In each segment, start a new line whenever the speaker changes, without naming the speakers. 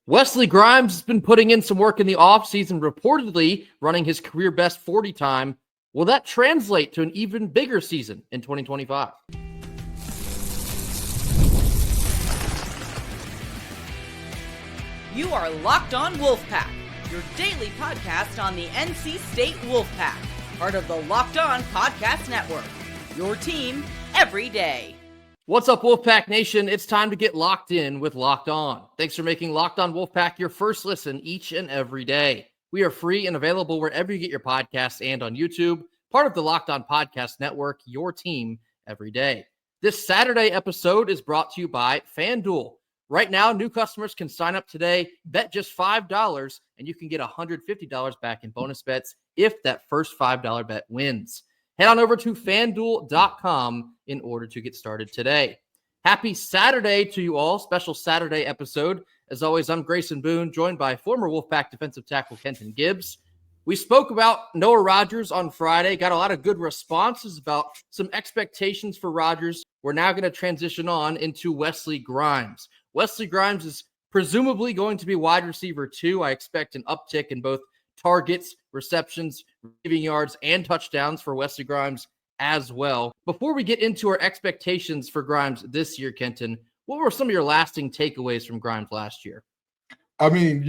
Wesley Grimes has been putting in some work in the offseason, reportedly running his career best 40 time. Will that translate to an even bigger season in 2025?
You are Locked On Wolfpack, your daily podcast on the NC State Wolfpack, part of the Locked On Podcast Network, your team every day.
What's up, Wolfpack Nation? It's time to get locked in with Locked On. Thanks for making Locked On Wolfpack your first listen each and every day. We are free and available wherever you get your podcasts and on YouTube, part of the Locked On Podcast Network, your team every day. This Saturday episode is brought to you by FanDuel. Right now, new customers can sign up today, bet just $5, and you can get $150 back in bonus bets if that first $5 bet wins. Head on over to FanDuel.com in order to get started today. Happy Saturday to you all. Special Saturday episode. As always, I'm Grayson Boone, joined by former Wolfpack defensive tackle Kenton Gibbs. We spoke about Noah Rogers on Friday, got a lot of good responses about some expectations for Rogers. We're now going to transition on into Wesley Grimes. Wesley Grimes is presumably going to be wide receiver 2. I expect an uptick in both targets, receptions, receiving yards, and touchdowns for Wesley Grimes as well. Before we get into our expectations for Grimes this year, Kenton, what were some of your lasting takeaways from Grimes last year?
I mean,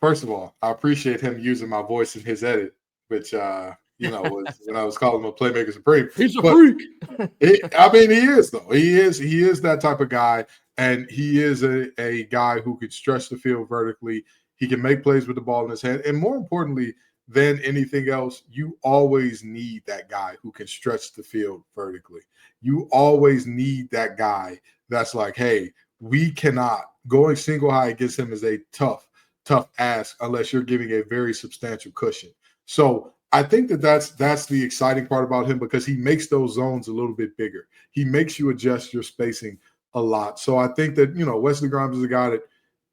first of all, I appreciate him using my voice in his edit, which, was when I was calling him a playmaker supreme.
He's a freak.
He is, though. He is that type of guy, and he is a guy who could stretch the field vertically. He can make plays with the ball in his hand. And more importantly than anything else, you always need that guy who can stretch the field vertically. You always need that guy that's like, hey, we cannot. Going single high against him is a tough ask unless you're giving a very substantial cushion. So I think that's the exciting part about him, because he makes those zones a little bit bigger. He makes you adjust your spacing a lot. So I think that, Wesley Grimes is a guy that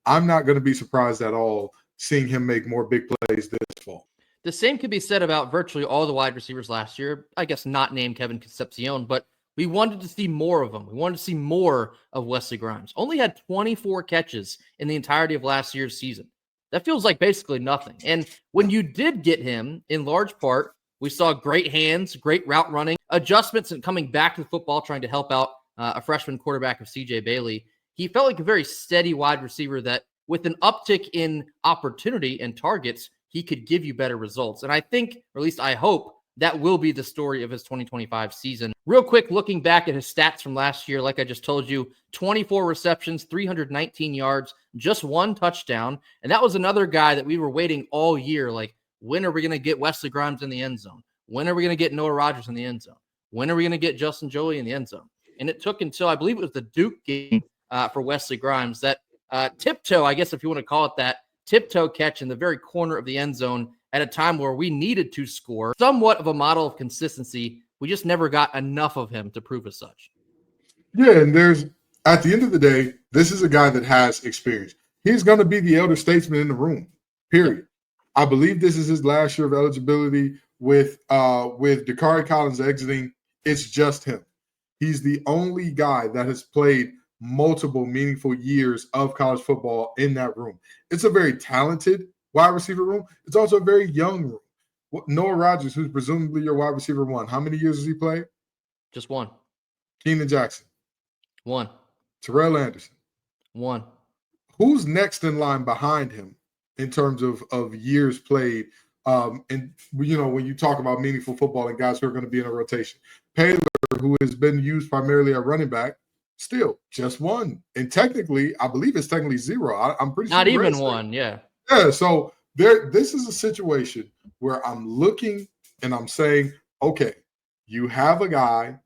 I'm not going to be surprised at all seeing him make more big plays this fall.
The same could be said about virtually all the wide receivers last year. I guess not named Kevin Concepcion, but we wanted to see more of him. We wanted to see more of Wesley Grimes. Only had 24 catches in the entirety of last year's season. That feels like basically nothing. And when you did get him, in large part, we saw great hands, great route running, adjustments, and coming back to the football, trying to help out a freshman quarterback of CJ Bailey. He felt like a very steady wide receiver that, with an uptick in opportunity and targets, he could give you better results. And I think, or at least I hope, that will be the story of his 2025 season. Real quick, looking back at his stats from last year, like I just told you, 24 receptions, 319 yards, just one touchdown. And that was another guy that we were waiting all year. Like, when are we going to get Wesley Grimes in the end zone? When are we going to get Noah Rogers in the end zone? When are we going to get Justin Joly in the end zone? And it took until, I believe it was the Duke game for Wesley Grimes, that tiptoe, I guess if you want to call it that, tiptoe catch in the very corner of the end zone at a time where we needed to score. Somewhat of a model of consistency. We just never got enough of him to prove as such.
Yeah, and at the end of the day, this is a guy that has experience. He's going to be the elder statesman in the room, period. I believe this is his last year of eligibility with Dakari Collins exiting. It's just him. He's the only guy that has played multiple meaningful years of college football in that room. It's a very talented wide receiver room. It's also a very young room. Noah Rogers, who's presumably your wide receiver 1, how many years has he played?
Just one.
Keenan Jackson.
1.
Terrell Anderson.
1.
Who's next in line behind him in terms of years played? And when you talk about meaningful football and guys who are going to be in a rotation, Paylor, who has been used primarily at running back, still just 1. And technically, I believe it's technically 0. I'm pretty sure.
Not even 1, yeah.
Yeah, so this is a situation where I'm looking and I'm saying, okay, you have a guy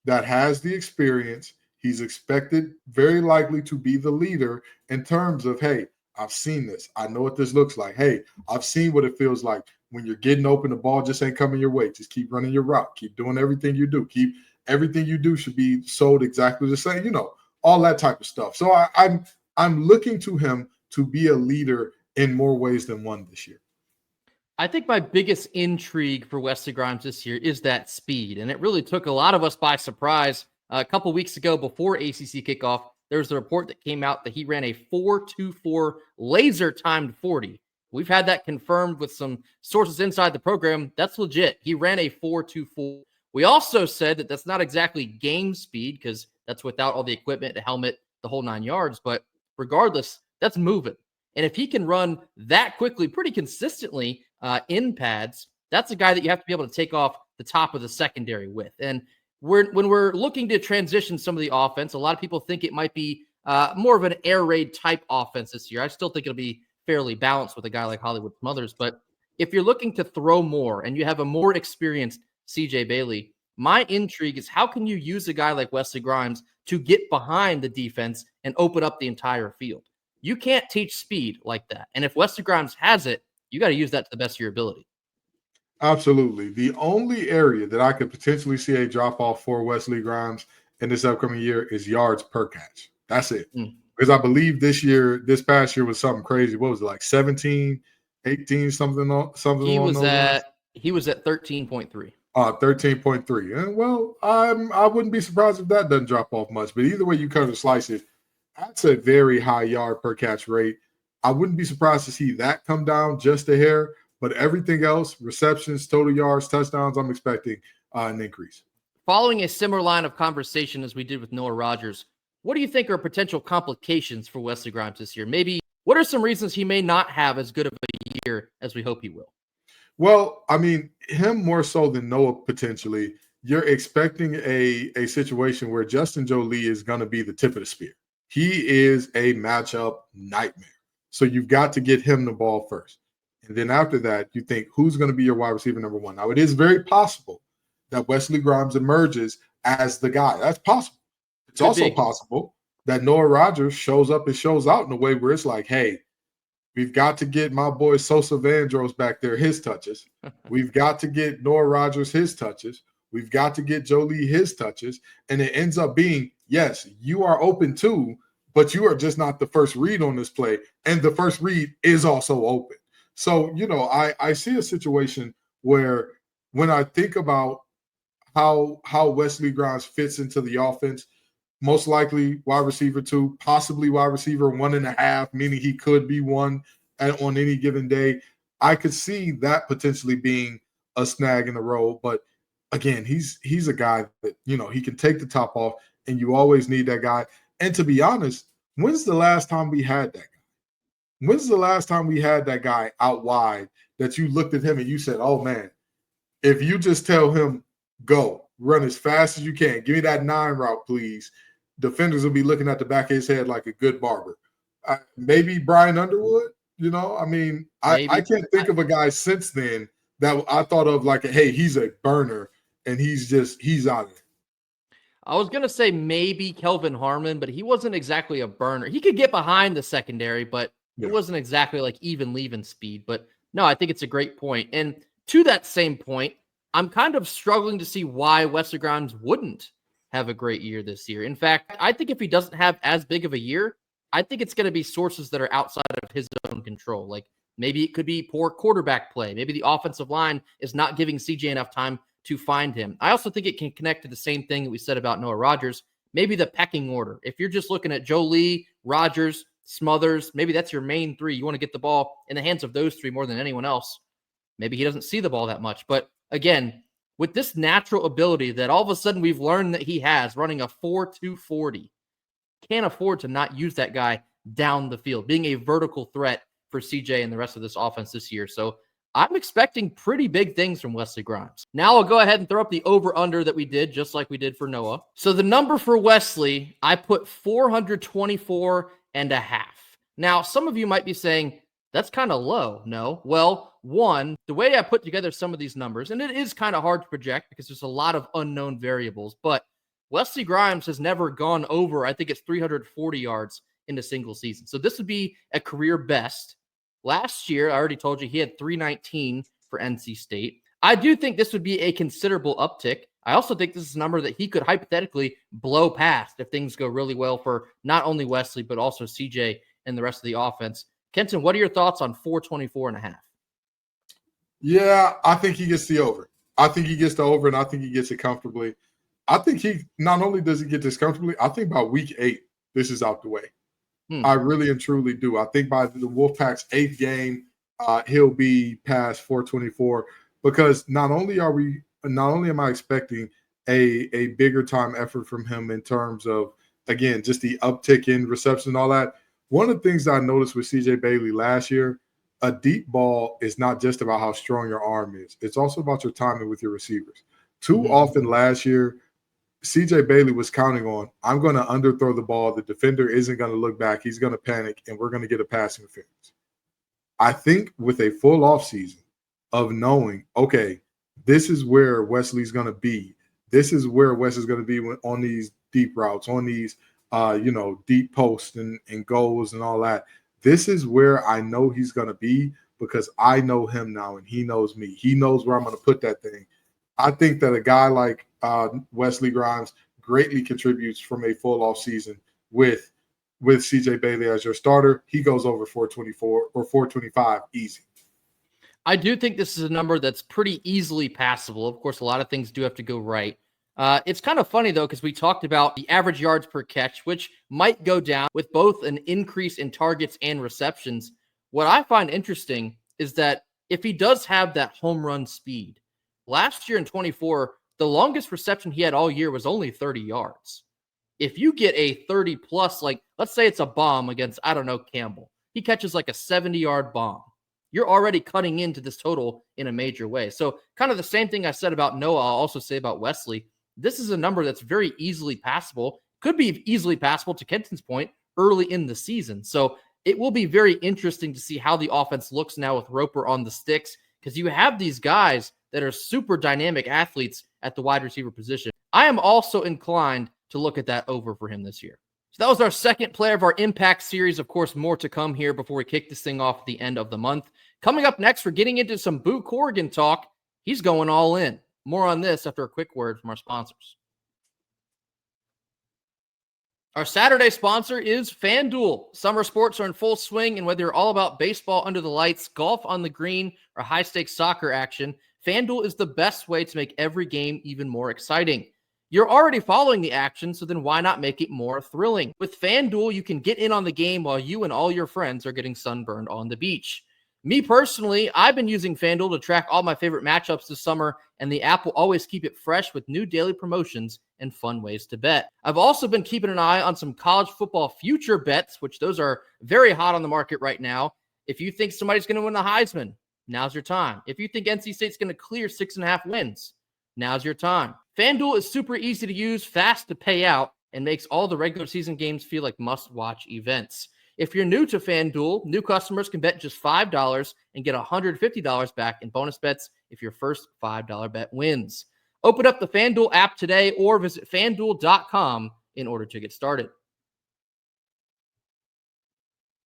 that has the experience. He's expected very likely to be the leader in terms of, hey, I've seen this. I know what this looks like. Hey, I've seen what it feels like when you're getting open, the ball just ain't coming your way. Just keep running your route. Keep doing everything you do. Everything you do should be sold exactly the same, all that type of stuff. So I'm looking to him to be a leader in more ways than one this year.
I think my biggest intrigue for Wesley Grimes this year is that speed. And it really took a lot of us by surprise. A couple weeks ago before ACC kickoff, there's a report that came out that he ran a 4.24 laser timed 40. We've had that confirmed with some sources inside the program. That's legit. He ran a 4.24. We also said that that's not exactly game speed because that's without all the equipment, the helmet, the whole 9 yards. But regardless, that's moving. And if he can run that quickly, pretty consistently in pads, that's a guy that you have to be able to take off the top of the secondary with. And when we're looking to transition some of the offense, a lot of people think it might be more of an air raid type offense this year. I still think it'll be fairly balanced with a guy like Hollywood Smothers. But if you're looking to throw more and you have a more experienced CJ Bailey, my intrigue is how can you use a guy like Wesley Grimes to get behind the defense and open up the entire field? You can't teach speed like that. And if Wesley Grimes has it, you got to use that to the best of your ability.
Absolutely. The only area that I could potentially see a drop off for Wesley Grimes in this upcoming year is yards per catch. That's it. Because I believe this past year was something crazy. What was it, like 17, 18, something
He
along
was
those lines?
he was at 13.3.
13.3. And well, I wouldn't be surprised if that doesn't drop off much. But either way you cut or slice it, that's a very high yard per catch rate. I wouldn't be surprised to see that come down just a hair. But everything else, receptions, total yards, touchdowns, I'm expecting an increase.
Following a similar line of conversation as we did with Noah Rogers, what do you think are potential complications for Wesley Grimes this year? Maybe what are some reasons he may not have as good of a year as we hope he will?
Well, I mean, him more so than Noah potentially. You're expecting a situation where Justin Jolie is going to be the tip of the spear. He is a matchup nightmare. So you've got to get him the ball first. And then after that, you think, who's going to be your wide receiver number one? Now, it is very possible that Wesley Grimes emerges as the guy. That's possible. It's also possible that Noah Rogers shows up and shows out in a way where it's like, hey, we've got to get my boy Sosa Vandross back there, his touches. We've got to get Noah Rogers his touches. We've got to get Jolie his touches. And it ends up being, yes, you are open too, but you are just not the first read on this play. And the first read is also open. So, I see a situation where when I think about how Wesley Grimes fits into the offense, most likely wide receiver 2, possibly wide receiver 1.5, meaning he could be one on any given day. I could see that potentially being a snag in the role. But again, he's a guy that, he can take the top off, and you always need that guy. And to be honest, when's the last time we had that guy? When's the last time we had that guy out wide that you looked at him and you said, oh, man, if you just tell him, go, run as fast as you can, give me that 9 route, please, defenders will be looking at the back of his head like a good barber. Maybe Brian Underwood, I can't think of a guy since then that I thought of like, hey, he's a burner and he's out of it.
I was going to say maybe Kelvin Harmon, but he wasn't exactly a burner. He could get behind the secondary, but it wasn't exactly like even leaving speed. But no, I think it's a great point. And to that same point, I'm kind of struggling to see why Wesley Grimes wouldn't have a great year this year. In fact, I think if he doesn't have as big of a year, I think it's going to be sources that are outside of his own control. Like maybe it could be poor quarterback play. Maybe the offensive line is not giving CJ enough time to find him. I also think it can connect to the same thing that we said about Noah Rogers. Maybe the pecking order. If you're just looking at Jolie, Rogers, Smothers, maybe that's your main 3. You want to get the ball in the hands of those 3 more than anyone else. Maybe he doesn't see the ball that much. But again, with this natural ability that all of a sudden we've learned that he has, running a 4.240, can't afford to not use that guy down the field, being a vertical threat for CJ and the rest of this offense this year. So I'm expecting pretty big things from Wesley Grimes. Now I'll go ahead and throw up the over-under that we did, just like we did for Noah. So the number for Wesley, I put 424.5. Now, some of you might be saying, that's kind of low. No. Well, one, the way I put together some of these numbers, and it is kind of hard to project because there's a lot of unknown variables, but Wesley Grimes has never gone over, I think it's 340 yards in a single season. So this would be a career best. Last year, I already told you, he had 319 for NC State. I do think this would be a considerable uptick. I also think this is a number that he could hypothetically blow past if things go really well for not only Wesley, but also CJ and the rest of the offense. Kenton, what are your thoughts on 424.5?
Yeah, I think he gets the over. I think he gets the over, and I think he gets it comfortably. I think he not only does he get this comfortably, I think by week 8, this is out the way.
Hmm.
I really and truly do. I think by the Wolfpack's 8th game, he'll be past 424 because not only am I expecting a bigger time effort from him in terms of, again, just the uptick in reception and all that. One of the things that I noticed with CJ Bailey last year, a deep ball is not just about how strong your arm is. It's also about your timing with your receivers. Too often last year, CJ Bailey was counting on, I'm going to underthrow the ball. The defender isn't going to look back. He's going to panic, and we're going to get a pass interference. I think with a full offseason of knowing, okay, this is where Wesley's going to be. This is where Wes is going to be on these deep routes, on these, deep posts and goals and all that. This is where I know he's going to be because I know him now and he knows me. He knows where I'm going to put that thing. I think that a guy like Wesley Grimes greatly contributes from a full off season with CJ Bailey as your starter. He goes over 424 or 425 easy.
I do think this is a number that's pretty easily passable. Of course, a lot of things do have to go right. It's kind of funny, though, because we talked about the average yards per catch, which might go down with both an increase in targets and receptions. What I find interesting is that if he does have that home run speed, last year in 24, the longest reception he had all year was only 30 yards. If you get a 30 plus, like let's say it's a bomb against, I don't know, Campbell, he catches like a 70-yard bomb. You're already cutting into this total in a major way. So kind of the same thing I said about Noah, I'll also say about Wesley. This is a number that's very easily passable, could be easily passable to Kenton's point early in the season. So it will be very interesting to see how the offense looks now with Roper on the sticks, because you have these guys that are super dynamic athletes at the wide receiver position. I am also inclined to look at that over for him this year. So that was our second player of our Impact series. Of course, more to come here before we kick this thing off at the end of the month. Coming up next, we're getting into some Boo Corrigan talk. He's going all in. More on this after a quick word from our sponsors. Our Saturday sponsor is FanDuel. Summer sports are in full swing, and whether you're all about baseball under the lights, golf on the green, or high-stakes soccer action, FanDuel is the best way to make every game even more exciting. You're already following the action, so then why not make it more thrilling? With FanDuel, you can get in on the game while you and all your friends are getting sunburned on the beach. Me personally, I've been using FanDuel to track all my favorite matchups this summer, and the app will always keep it fresh with new daily promotions and fun ways to bet. I've also been keeping an eye on some college football future bets, which those are very hot on the market right now. If you think somebody's going to win the Heisman, now's your time. If you think NC State's going to clear 6.5 wins, now's your time. FanDuel is super easy to use, fast to pay out, and makes all the regular season games feel like must-watch events. If you're new to FanDuel, new customers can bet just $5 and get $150 back in bonus bets if your first $5 bet wins. Open up the FanDuel app today or visit FanDuel.com in order to get started.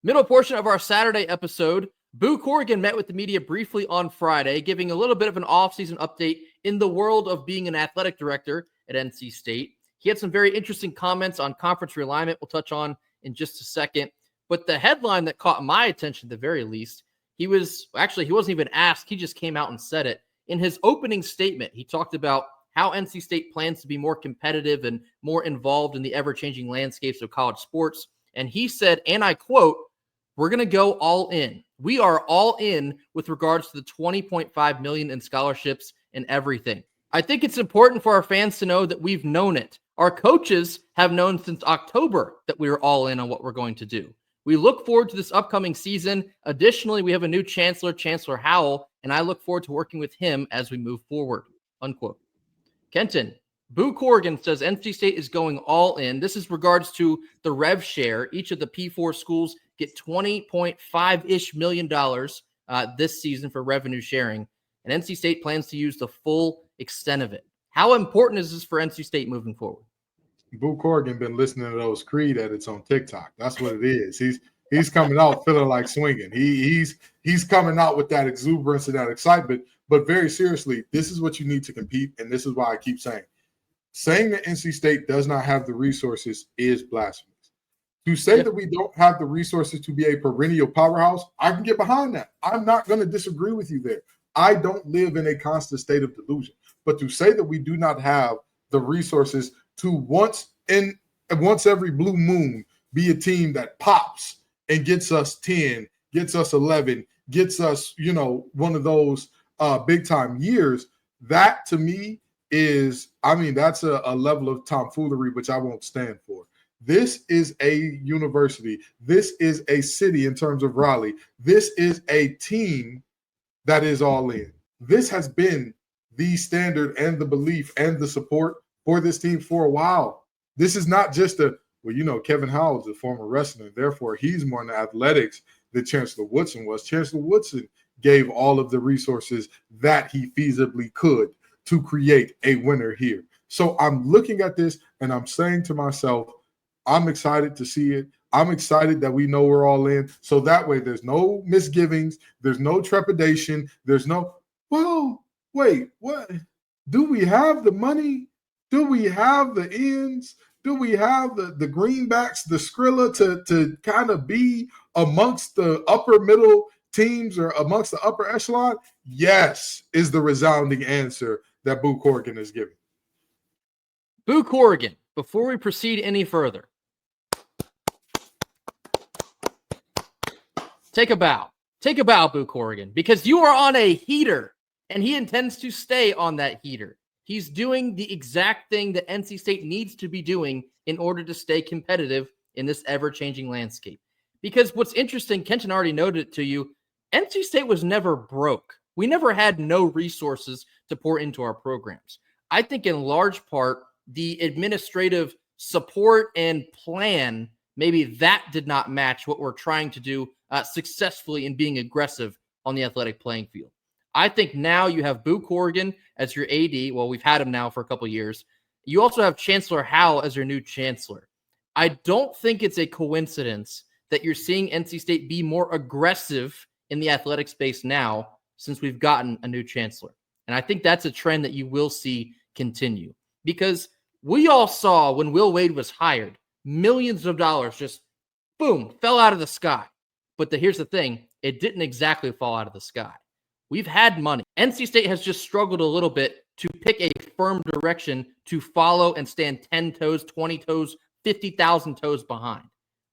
Middle portion of our Saturday episode, Boo Corrigan met with the media briefly on Friday, giving a little bit of an offseason update in the world of being an athletic director at NC State. He had some very interesting comments on conference realignment we'll touch on in just a second. But the headline that caught my attention, at the very least, he wasn't even asked. He just came out and said it. In his opening statement, he talked about how NC State plans to be more competitive and more involved in the ever-changing landscapes of college sports. And he said, and I quote, "We're going to go all in. We are all in with regards to the $20.5 million in scholarships and everything." I think it's important for our fans to know that we've known it. Our coaches have known since October that we were all in on what we're going to do. We look forward to this upcoming season. Additionally, we have a new chancellor, Chancellor Howell, and I look forward to working with him as we move forward, unquote. Kenton, Boo Corrigan says NC State is going all in. This is regards to the rev share. Each of the P4 schools get $20.5-ish million this season for revenue sharing, and NC State plans to use the full extent of it. How important is this for NC State moving forward?
Boo Corrigan been listening to those Creed edits on TikTok. That's what it is. He's coming out feeling like swinging. He's coming out with that exuberance and that excitement. But very seriously, this is what you need to compete, and this is why I keep saying that NC State does not have the resources is blasphemous. To say that we don't have the resources to be a perennial powerhouse, I can get behind that. I'm not going to disagree with you there. I don't live in a constant state of delusion. But to say that we do not have the resources to once every blue moon be a team that pops and gets us 10, gets us 11, gets us, one of those big time years. That to me is, that's a level of tomfoolery which I won't stand for. This is a university. This is a city in terms of Raleigh. This is a team that is all in. This has been the standard and the belief and the support for this team for a while. This is not just Kevin Howell is a former wrestler, therefore he's more in the athletics than Chancellor Woodson was. Chancellor Woodson gave all of the resources that he feasibly could to create a winner here. So I'm looking at this and I'm saying to myself, I'm excited to see it. I'm excited that we know we're all in. So that way there's no misgivings. There's no trepidation. There's no, well, wait, what? Do we have the money? Do we have the ends? Do we have the greenbacks, the Skrilla to kind of be amongst the upper middle teams or amongst the upper echelon? Yes, is the resounding answer that Boo Corrigan is giving.
Boo Corrigan, before we proceed any further, take a bow. Take a bow, Boo Corrigan, because you are on a heater, and he intends to stay on that heater. He's doing the exact thing that NC State needs to be doing in order to stay competitive in this ever-changing landscape. Because what's interesting, Kenton already noted it to you, NC State was never broke. We never had no resources to pour into our programs. I think in large part, the administrative support and plan, maybe that did not match what we're trying to do successfully in being aggressive on the athletic playing field. I think now you have Boo Corrigan as your AD. Well, we've had him now for a couple of years. You also have Chancellor Howell as your new chancellor. I don't think it's a coincidence that you're seeing NC State be more aggressive in the athletic space now since we've gotten a new chancellor. And I think that's a trend that you will see continue, because we all saw when Will Wade was hired, millions of dollars just, boom, fell out of the sky. But here's the thing, it didn't exactly fall out of the sky. We've had money. NC State has just struggled a little bit to pick a firm direction to follow and stand 10 toes, 20 toes, 50,000 toes behind.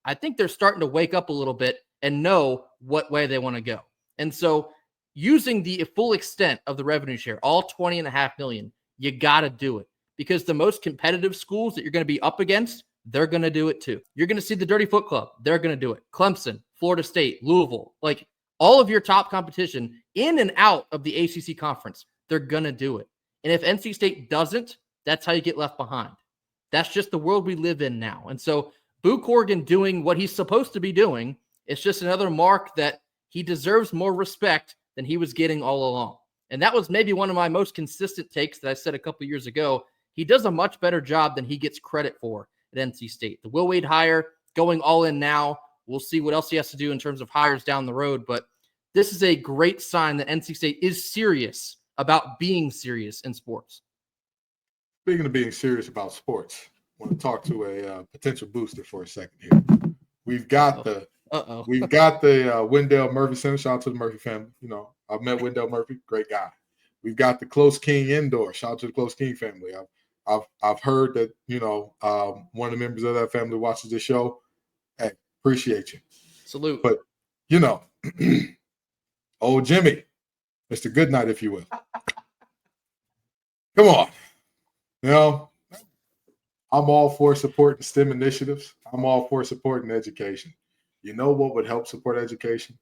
I think they're starting to wake up a little bit and know what way they want to go. And so using the full extent of the revenue share, all $20.5 million, you got to do it, because the most competitive schools that you're going to be up against, they're going to do it too. You're going to see the Dirty Foot Club. They're going to do it. Clemson, Florida State, Louisville, like all of your top competition in and out of the ACC conference, they're going to do it. And if NC State doesn't, that's how you get left behind. That's just the world we live in now. And so Boo Corrigan doing what he's supposed to be doing, it's just another mark that he deserves more respect than he was getting all along. And that was maybe one of my most consistent takes that I said a couple years ago. He does a much better job than he gets credit for at NC State. The Will Wade hire, going all in now. We'll see what else he has to do in terms of hires down the road. But this is a great sign that NC State is serious about being serious in sports.
Speaking of being serious about sports, I want to talk to a potential booster for a second here. We've got the Wendell Murphy Center. Shout out to the Murphy family. I've met Wendell Murphy, great guy. We've got the Close King Indoor. Shout out to the Close King family. I've heard that one of the members of that family watches this show. Hey, appreciate you.
Salute.
But old Jimmy, Mr. Goodnight, if you will. Come on. I'm all for supporting STEM initiatives. I'm all for supporting education. You know what would help support education?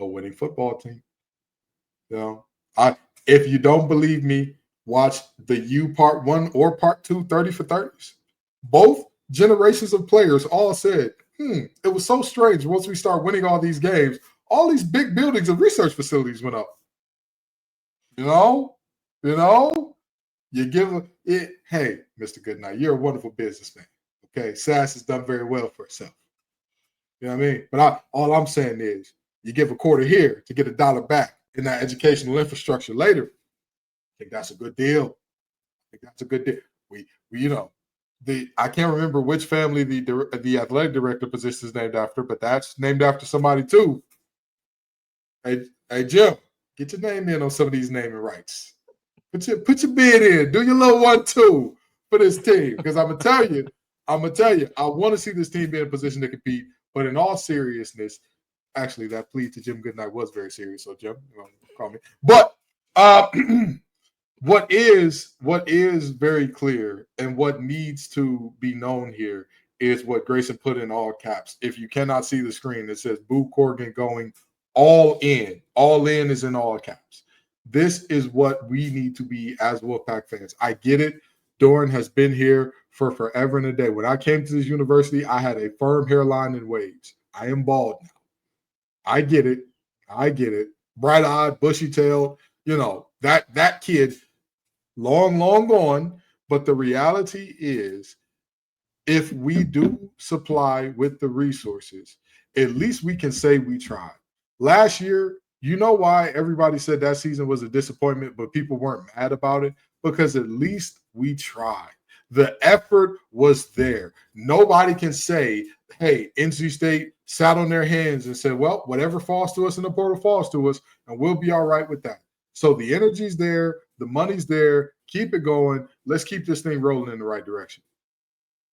A winning football team. If you don't believe me, watch the U Part 1 or Part 2 30 for 30s. Both generations of players all said, it was so strange once we start winning all these games, all these big buildings and research facilities went up. You give it, hey, Mr. Goodnight, you're a wonderful businessman. Okay, SAS has done very well for itself. You know what I mean? But all I'm saying is, you give a quarter here to get $1 back in that educational infrastructure later. I think that's a good deal. I can't remember which family the athletic director position is named after, but that's named after somebody too. Hey, Jim, get your name in on some of these naming rights. Put your bid in. Do your little 1-2 for this team, because I'm gonna I'm going to tell you, I want to see this team be in a position to compete. But in all seriousness, actually, that plea to Jim Goodnight was very serious. So, Jim, you want to call me. But what is very clear and what needs to be known here is what Grayson put in all caps. If you cannot see the screen, it says Boo Corrigan going all in. All in is in all caps. This is what we need to be as Wolfpack fans. I get it. Doran has been here for forever and a day. When I came to this university, I had a firm hairline and waves. I am bald now. I get it. Bright-eyed, bushy-tailed, that kid, long gone. But the reality is, if we do supply with the resources, at least we can say we tried. Last year, you know why everybody said that season was a disappointment, but people weren't mad about it? Because at least we tried. The effort was there. Nobody can say, hey, NC State sat on their hands and said, well, whatever falls to us in the portal falls to us, and we'll be all right with that. So the energy's there. The money's there. Keep it going. Let's keep this thing rolling in the right direction.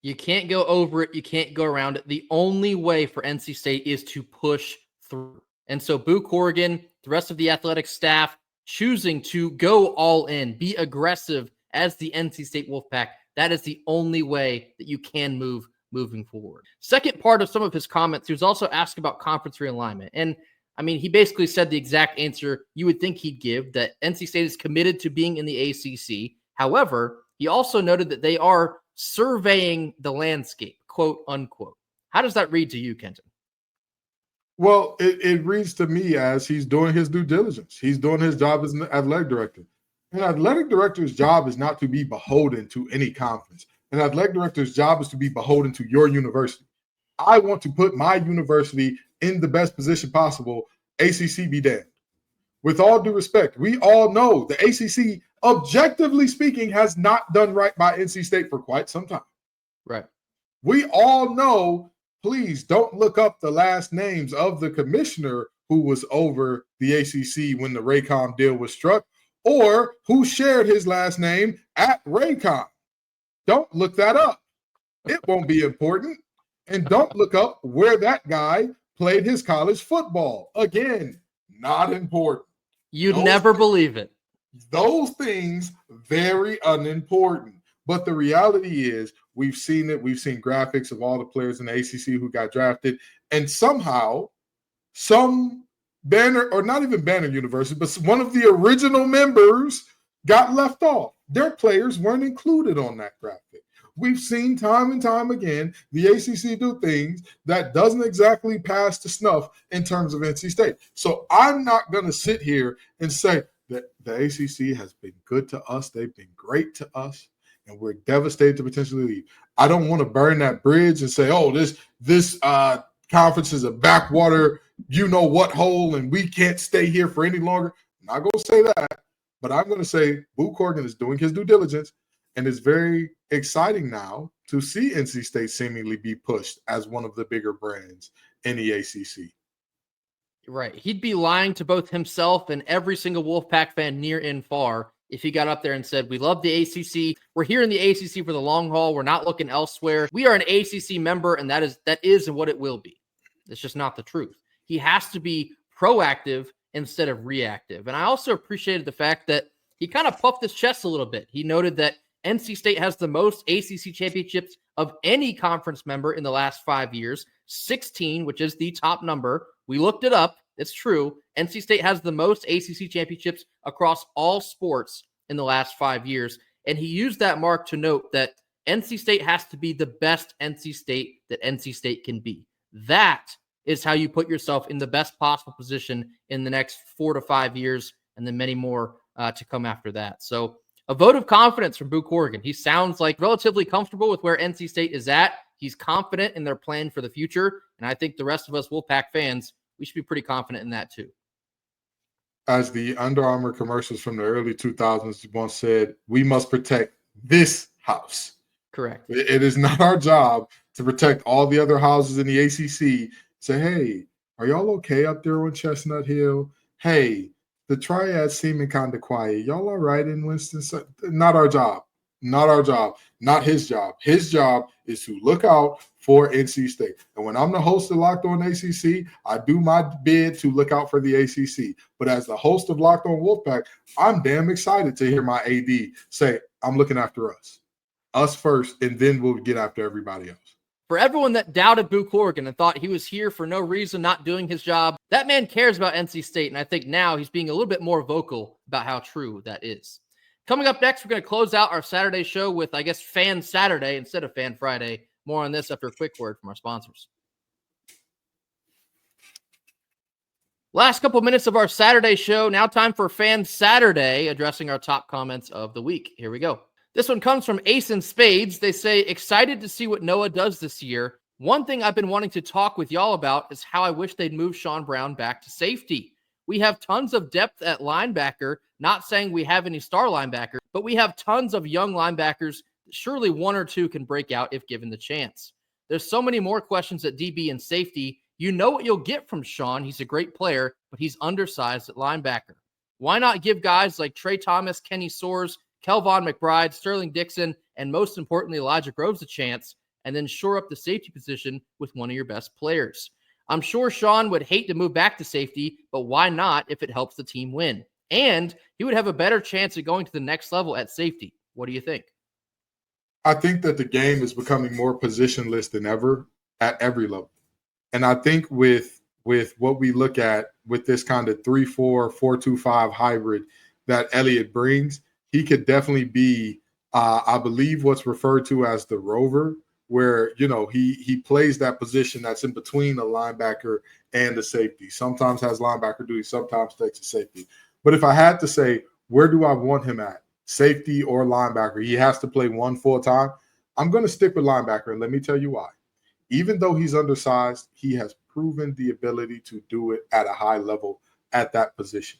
You can't go over it. You can't go around it. The only way for NC State is to push through. And so Boo Corrigan, the rest of the athletic staff, choosing to go all in, be aggressive as the NC State Wolfpack. That is the only way that you can moving forward. Second part of some of his comments, he was also asked about conference realignment. And I mean, he basically said the exact answer you would think he'd give, that NC State is committed to being in the ACC. However, he also noted that they are surveying the landscape, quote unquote. How does that read to you, Kenton?
Well, it reads to me as he's doing his due diligence. He's doing his job as an athletic director. An athletic director's job is not to be beholden to any conference. An athletic director's job is to be beholden to your university. I want to put my university in the best position possible. ACC be damned. With all due respect, we all know the ACC, objectively speaking, has not done right by NC State for quite some time.
Right.
We all know, please don't look up the last names of the commissioner who was over the ACC when the Raycom deal was struck, or who shared his last name at Raycom. Don't look that up. It won't be important. And don't look up where that guy played his college football. Again, not important.
You'd never believe it.
Those things, very unimportant. But the reality is, we've seen it. We've seen graphics of all the players in the ACC who got drafted. And somehow, some Banner, or not even Banner University, but one of the original members got left off. Their players weren't included on that graphic. We've seen time and time again the ACC do things that doesn't exactly pass the snuff in terms of NC State. So I'm not going to sit here and say that the ACC has been good to us. They've been great to us, and we're devastated to potentially leave. I don't want to burn that bridge and say, oh, this conference is a backwater, you-know-what hole, and we can't stay here for any longer. I'm not going to say that, but I'm going to say Boo Corrigan is doing his due diligence, and it's very exciting now to see NC State seemingly be pushed as one of the bigger brands in the ACC.
Right. He'd be lying to both himself and every single Wolfpack fan near and far if he got up there and said, we love the ACC. We're here in the ACC for the long haul. We're not looking elsewhere. We are an ACC member, and that is and what it will be. It's just not the truth. He has to be proactive instead of reactive. And I also appreciated the fact that he kind of puffed his chest a little bit. He noted that NC State has the most ACC championships of any conference member in the last 5 years, 16, which is the top number. We looked it up. It's true. NC State has the most ACC championships across all sports in the last 5 years. And he used that mark to note that NC State has to be the best NC State that NC State can be. That is how you put yourself in the best possible position in the next 4 to 5 years, and then many more to come after that. So a vote of confidence from Boo Corrigan. He sounds like relatively comfortable with where NC State is at. He's confident in their plan for the future. And I think the rest of us Wolfpack fans, we should be pretty confident in that too.
As the Under Armour commercials from the early 2000s once said, we must protect this house.
Correct.
It is not our job to protect all the other houses in the ACC. Say, hey, are y'all okay up there on Chestnut Hill? Hey, the Triad's seeming kind of quiet. Y'all all right in Winston? Not our job. Not our job, not his job. His job is to look out for NC State. And when I'm the host of Locked On ACC, I do my bid to look out for the ACC. But as the host of Locked On Wolfpack, I'm damn excited to hear my AD say, I'm looking after us first, and then we'll get after everybody else.
For everyone that doubted Boo Corrigan and thought he was here for no reason, not doing his job, that man cares about NC State, and I think now he's being a little bit more vocal about how true that is. Coming up next, we're going to close out our Saturday show with, I guess, Fan Saturday instead of Fan Friday. More on this after a quick word from our sponsors. Last couple minutes of our Saturday show. Now time for Fan Saturday, addressing our top comments of the week. Here we go. This one comes from Ace and Spades. They say, excited to see what Noah does this year. One thing I've been wanting to talk with y'all about is how I wish they'd move Sean Brown back to safety. We have tons of depth at linebacker, not saying we have any star linebacker, but we have tons of young linebackers. Surely one or two can break out if given the chance. There's so many more questions at DB and safety. You know what you'll get from Sean. He's a great player, but he's undersized at linebacker. Why not give guys like Trey Thomas, Kenny Soares, Kelvon McBride, Sterling Dixon, and most importantly, Elijah Groves a chance, and then shore up the safety position with one of your best players? I'm sure Sean would hate to move back to safety, but why not if it helps the team win? And he would have a better chance at going to the next level at safety. What do you think?
I think that the game is becoming more positionless than ever at every level. And I think with what we look at with this kind of 3-4, 4-2-5 hybrid that Elliott brings, he could definitely be, I believe, what's referred to as the rover, where, you know, he plays that position that's in between the linebacker and the safety. Sometimes has linebacker duty, sometimes takes a safety. But if I had to say, where do I want him at, safety or linebacker? He has to play one full time. I'm going to stick with linebacker, and let me tell you why. Even though he's undersized, he has proven the ability to do it at a high level at that position.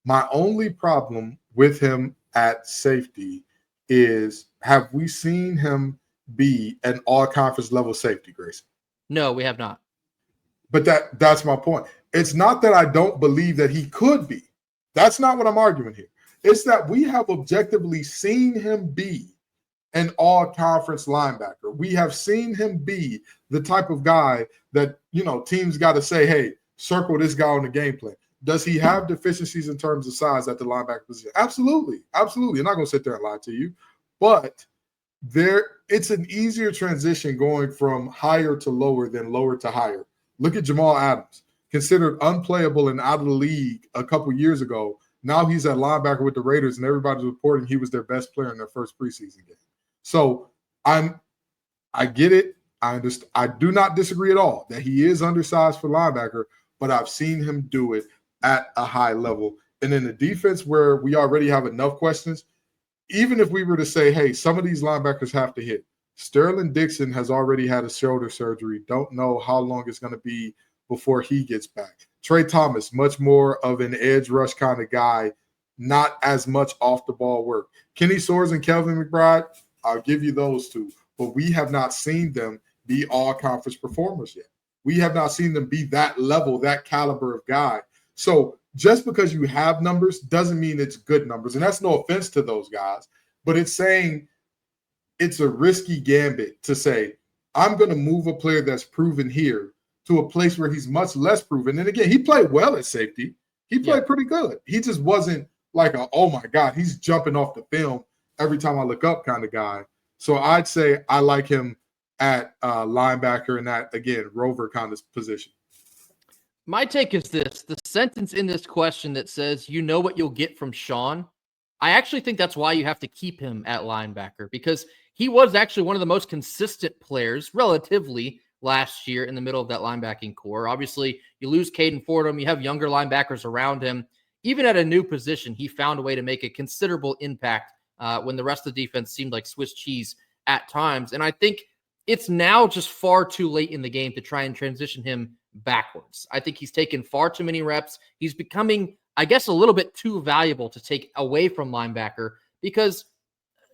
My only problem with him at safety is, have we seen him be an all-conference level safety, Grayson?
No, we have not.
But that's my point. It's not that I don't believe that he could be. That's not what I'm arguing here. It's that we have objectively seen him be an all-conference linebacker. We have seen him be the type of guy that, you know, teams got to say, hey, circle this guy on the game plan. Does he have deficiencies in terms of size at the linebacker position? Absolutely. Absolutely. I'm not going to sit there and lie to you. But it's an easier transition going from higher to lower than lower to higher. Look at Jamal Adams, considered unplayable and out of the league a couple years ago. Now he's at linebacker with the Raiders, and everybody's reporting he was their best player in their first preseason game. So I get it. I understand. I do not disagree at all that he is undersized for linebacker, but I've seen him do it at a high level. And in the defense where we already have enough questions, even if we were to say, hey, some of these linebackers have to hit. Sterling Dixon has already had a shoulder surgery. Don't know how long it's going to be before he gets back. Trey Thomas, much more of an edge rush kind of guy, not as much off the ball work. Kenny Soares and Kelvin McBride, I'll give you those two. But we have not seen them be all conference performers yet. We have not seen them be that level, that caliber of guy. So just because you have numbers doesn't mean it's good numbers. And that's no offense to those guys, but it's saying it's a risky gambit to say, I'm going to move a player that's proven here to a place where he's much less proven. And again, he played well at safety. He played pretty good. He just wasn't like oh my God, he's jumping off the film every time I look up kind of guy. So I'd say I like him at linebacker in that, again, rover kind of position.
My take is this. The sentence in this question that says, you know what you'll get from Sean, I actually think that's why you have to keep him at linebacker, because he was actually one of the most consistent players relatively last year in the middle of that linebacking core. Obviously, you lose Caden Fordham. You have younger linebackers around him. Even at a new position, he found a way to make a considerable impact when the rest of the defense seemed like Swiss cheese at times. And I think it's now just far too late in the game to try and transition him backwards. I think he's taken far too many reps. He's becoming, I guess, a little bit too valuable to take away from linebacker because,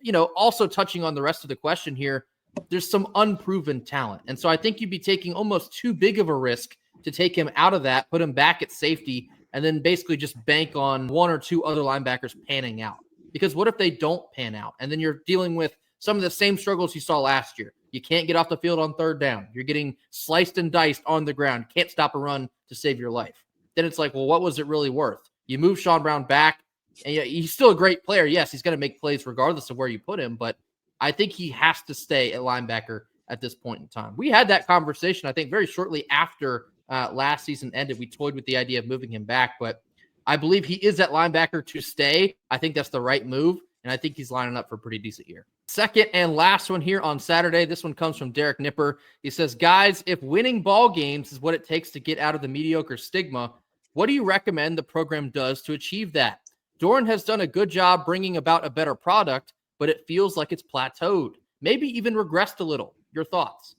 you know, also touching on the rest of the question here, there's some unproven talent. And so I think you'd be taking almost too big of a risk to take him out of that, put him back at safety, and then basically just bank on one or two other linebackers panning out. Because what if they don't pan out? And then you're dealing with some of the same struggles you saw last year. You can't get off the field on third down. You're getting sliced and diced on the ground. Can't stop a run to save your life. Then it's like, well, what was it really worth? You move Sean Brown back, and he's still a great player. Yes, he's going to make plays regardless of where you put him, but I think he has to stay at linebacker at this point in time. We had that conversation, I think, very shortly after last season ended. We toyed with the idea of moving him back, but I believe he is at linebacker to stay. I think that's the right move, and I think he's lining up for a pretty decent year. Second and last one here on Saturday. This one comes from Derek Nipper. He says, guys, if winning ball games is what it takes to get out of the mediocre stigma, what do you recommend the program does to achieve that? Doran has done a good job bringing about a better product, but it feels like it's plateaued, maybe even regressed a little. Your thoughts?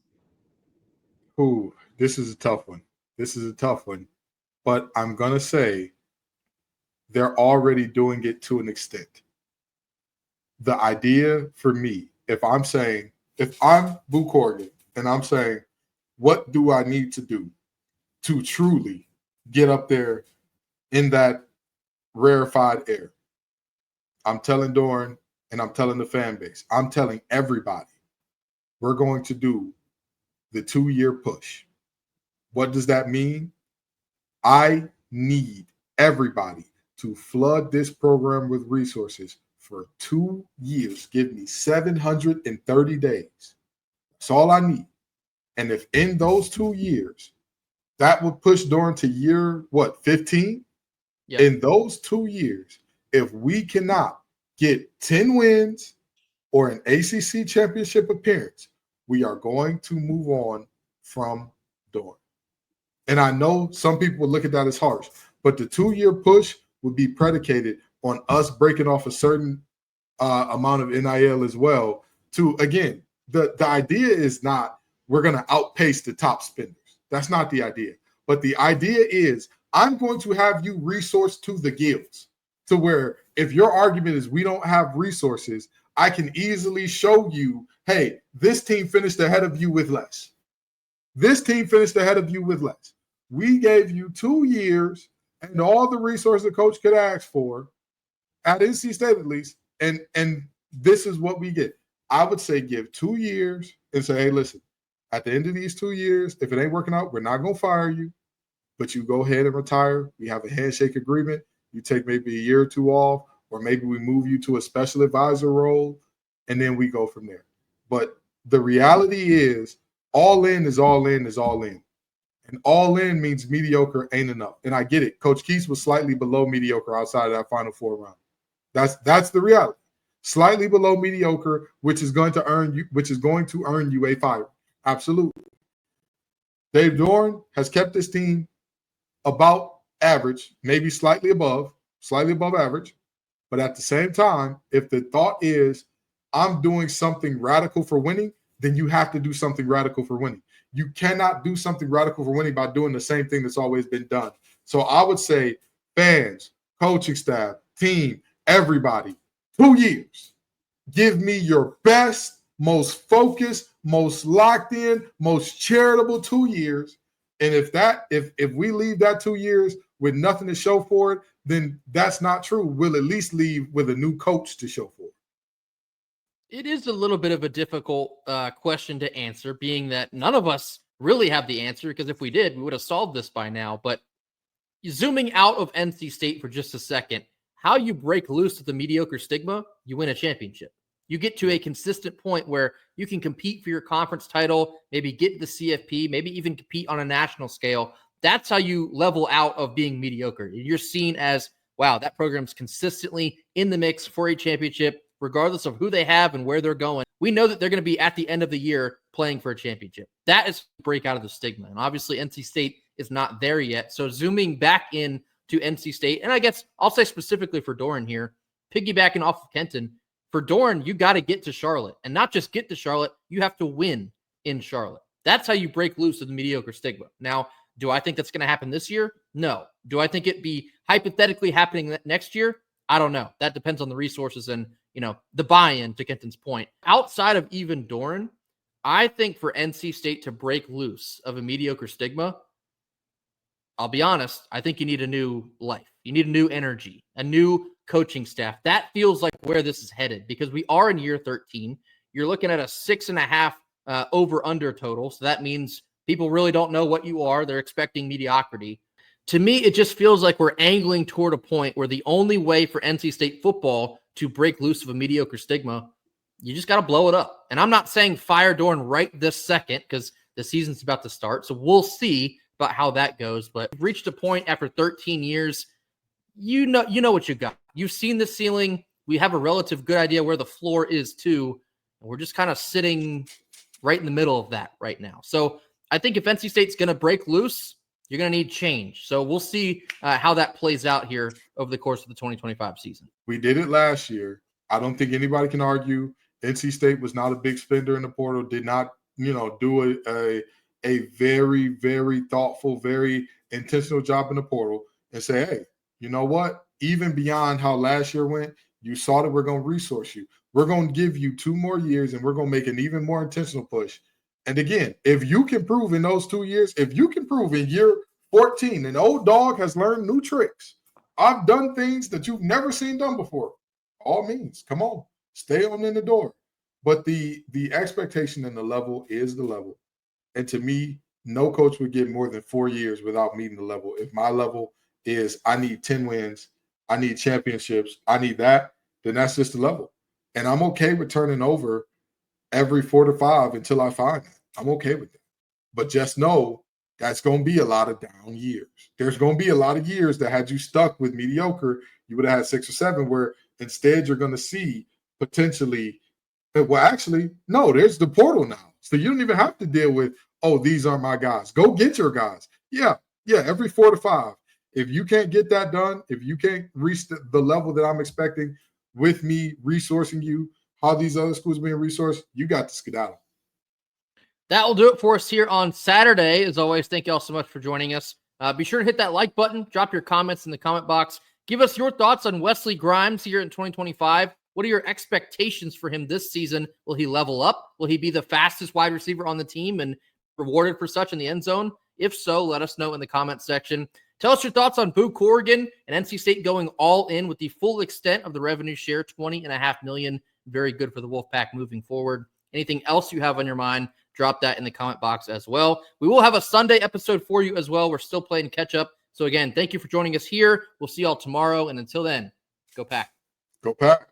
Ooh, this is a tough one. But I'm going to say they're already doing it to an extent. The idea for me, if I'm Boo Corrigan and I'm saying, what do I need to do to truly get up there in that rarefied air? I'm telling Doran and I'm telling the fan base, I'm telling everybody, we're going to do the 2-year push. What does that mean? I need everybody to flood this program with resources for 2 years. Give me 730 days. That's all I need. And if in those 2 years, that would push Doran to year, 15? Yep. In those 2 years, if we cannot get 10 wins or an ACC championship appearance, we are going to move on from Doran. And I know some people would look at that as harsh, but the 2-year push would be predicated on us breaking off a certain amount of NIL as well. To, again, the idea is not we're going to outpace the top spenders. That's not the idea. But the idea is I'm going to have you resourced to the gills, to where if your argument is we don't have resources, I can easily show you, hey, this team finished ahead of you with less. This team finished ahead of you with less. We gave you 2 years and all the resources the coach could ask for, at NC State at least, and this is what we get. I would say give 2 years and say, hey, listen, at the end of these 2 years, if it ain't working out, we're not going to fire you, but you go ahead and retire. We have a handshake agreement. You take maybe a year or two off, or maybe we move you to a special advisor role, and then we go from there. But the reality is all in is all in is all in. And all in means mediocre ain't enough. And I get it. Coach Keese was slightly below mediocre outside of that Final Four round. That's the reality. Slightly below mediocre, which is going to earn you a fire. Absolutely. Dave Doran has kept this team about average, maybe slightly above average. But at the same time, if the thought is I'm doing something radical for winning, then you have to do something radical for winning. You cannot do something radical for winning by doing the same thing that's always been done. So I would say fans, coaching staff, team, everybody, 2 years. Give me your best, most focused, most locked in, most charitable 2 years. And if we leave that 2 years with nothing to show for it, then that's not true. We'll at least leave with a new coach to show for it.
It is a little bit of a difficult question to answer, being that none of us really have the answer, because if we did, we would have solved this by now. But zooming out of NC State for just a second, how you break loose of the mediocre stigma, you win a championship. You get to a consistent point where you can compete for your conference title, maybe get the CFP, maybe even compete on a national scale. That's how you level out of being mediocre. You're seen as, wow, that program's consistently in the mix for a championship, regardless of who they have and where they're going. We know that they're going to be at the end of the year playing for a championship. That is break out of the stigma. And obviously NC State is not there yet. So zooming back in to NC State, and I guess I'll say specifically for Doran here, piggybacking off of Kenton, for Doran, you got to get to Charlotte. And not just get to Charlotte, you have to win in Charlotte. That's how you break loose of the mediocre stigma. Now, do I think that's going to happen this year? No. Do I think it be hypothetically happening next year? I don't know. That depends on the resources and, the buy-in, to Kenton's point. Outside of even Doran, I think for NC State to break loose of a mediocre stigma, I'll be honest, I think you need a new life. You need a new energy, a new coaching staff. That feels like where this is headed because we are in year 13. You're looking at a 6.5 over-under total. So that means people really don't know what you are. They're expecting mediocrity. To me, it just feels like we're angling toward a point where the only way for NC State football to break loose of a mediocre stigma, you just got to blow it up. And I'm not saying fire Dorn right this second because the season's about to start. So we'll see about how that goes. But we've reached a point after 13 years, you know what you got. You've seen the ceiling. We have a relative good idea where the floor is too. And we're just kind of sitting right in the middle of that right now. So I think if NC State's going to break loose, you're going to need change. So we'll see how that plays out here over the course of the 2025 season.
We did it last year. I don't think anybody can argue. NC State was not a big spender in the portal, did not, do a very, very thoughtful, very intentional job in the portal and say, hey, you know what? Even beyond how last year went, you saw that we're going to resource you. We're going to give you 2 more years and we're going to make an even more intentional push. And again, if you can prove in those 2 years, if you can prove in year 14, an old dog has learned new tricks. I've done things that you've never seen done before. All means, come on, stay on in the door. But the expectation and the level is the level. And to me, no coach would get more than 4 years without meeting the level. If my level is I need 10 wins, I need championships, I need that, then that's just the level. And I'm okay with turning over every 4 to 5 until I find it. I'm okay with it. But just know that's going to be a lot of down years. There's going to be a lot of years that had you stuck with mediocre, you would have had 6 or 7 where instead you're going to see potentially, well, actually, no, there's the portal now. So you don't even have to deal with, oh, these are my guys. Go get your guys. Yeah, every 4 to 5. If you can't get that done, if you can't reach the level that I'm expecting with me resourcing you, how these other schools being resourced, you got to skedaddle.
That will do it for us here on Saturday. As always, thank you all so much for joining us. Be sure to hit that like button. Drop your comments in the comment box. Give us your thoughts on Wesley Grimes here in 2025. What are your expectations for him this season? Will he level up? Will he be the fastest wide receiver on the team and rewarded for such in the end zone? If so, let us know in the comment section. Tell us your thoughts on Boo Corrigan and NC State going all in with the full extent of the revenue share, $20.5 million. Very good for the Wolfpack moving forward. Anything else you have on your mind, drop that in the comment box as well. We will have a Sunday episode for you as well. We're still playing catch up. So again, thank you for joining us here. We'll see y'all tomorrow. And until then, go Pack.
Go Pack.